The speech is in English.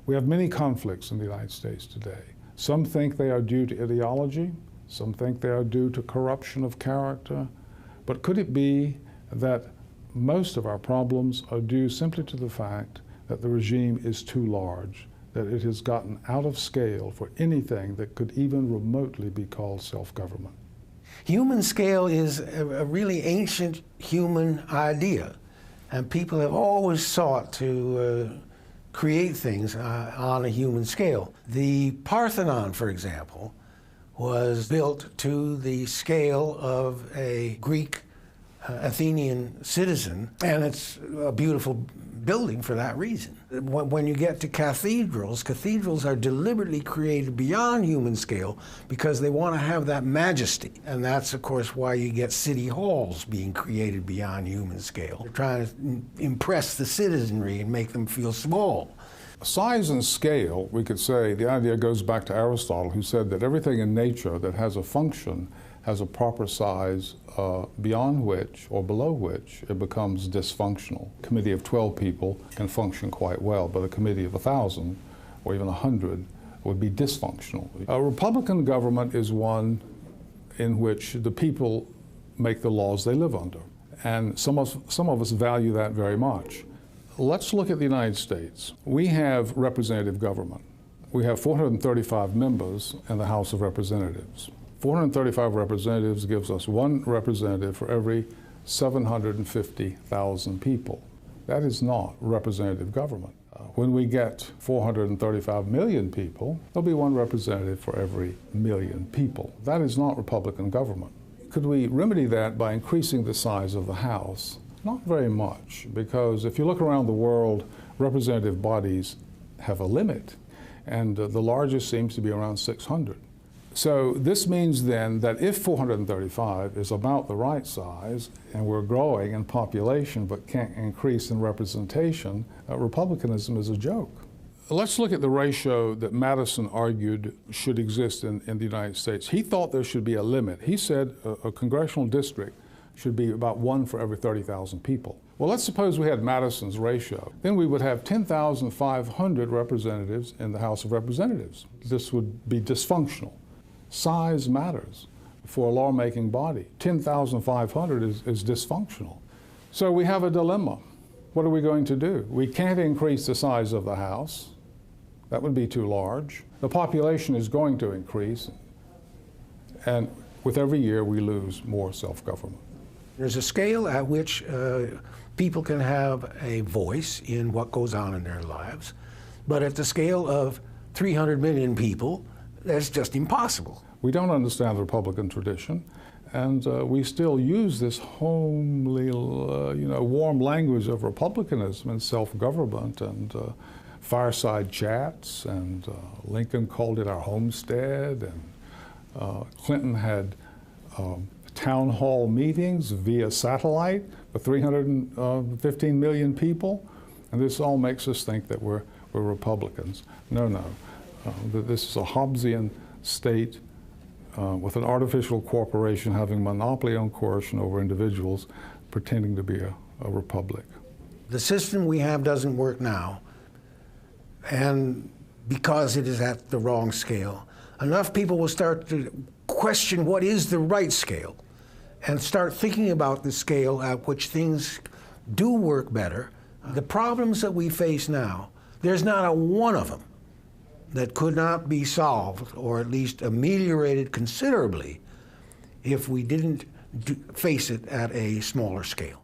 We have many conflicts in the United States today. Some think they are due to ideology, some think they are due to corruption of character, but could it be that most of our problems are due simply to the fact that the regime is too large, that it has gotten out of scale for anything that could even remotely be called self-government? Human scale is a really ancient human idea, and people have always sought to create things on a human scale. The Parthenon, for example, was built to the scale of a Greek Athenian citizen, and it's a beautiful building for that reason. When you get to cathedrals, cathedrals are deliberately created beyond human scale because they want to have that majesty. And that's, of course, why you get city halls being created beyond human scale. They're trying to impress the citizenry and make them feel small. Size and scale, we could say, the idea goes back to Aristotle, who said that everything in nature that has a function has a proper size beyond which or below which it becomes dysfunctional. A committee of 12 people can function quite well, but a committee of 1,000 or even 100 would be dysfunctional. A Republican government is one in which the people make the laws they live under, and some of us value that very much. Let's look at the United States. We have representative government. We have 435 members in the House of Representatives. 435 representatives gives us one representative for every 750,000 people. That is not representative government. When we get 435 million people, there'll be one representative for every million people. That is not Republican government. Could we remedy that by increasing the size of the House? Not very much, because if you look around the world, representative bodies have a limit, and the largest seems to be around 600. So this means then that if 435 is about the right size, and we're growing in population but can't increase in representation, Republicanism is a joke. Let's look at the ratio that Madison argued should exist in the United States. He thought there should be a limit. He said a congressional district should be about one for every 30,000 people. Well, let's suppose we had Madison's ratio. Then we would have 10,500 representatives in the House of Representatives. This would be dysfunctional. Size matters for a lawmaking body. 10,500 is dysfunctional. So we have a dilemma. What are we going to do? We can't increase the size of the House. That would be too large. The population is going to increase, and with every year we lose more self-government. There's a scale at which people can have a voice in what goes on in their lives, but at the scale of 300 million people, that's just impossible. We don't understand the Republican tradition, and we still use this homely, warm language of republicanism and self-government and fireside chats, and Lincoln called it our homestead, and Clinton had town hall meetings via satellite for 315 million people, and this all makes us think that we're Republicans. No. This is a Hobbesian state with an artificial corporation having monopoly on coercion over individuals, pretending to be a republic. The system we have doesn't work now, and because it is at the wrong scale, enough people will start to question what is the right scale and start thinking about the scale at which things do work better. The problems that we face now, there's not a one of them that could not be solved, or at least ameliorated considerably, if we didn't face it at a smaller scale.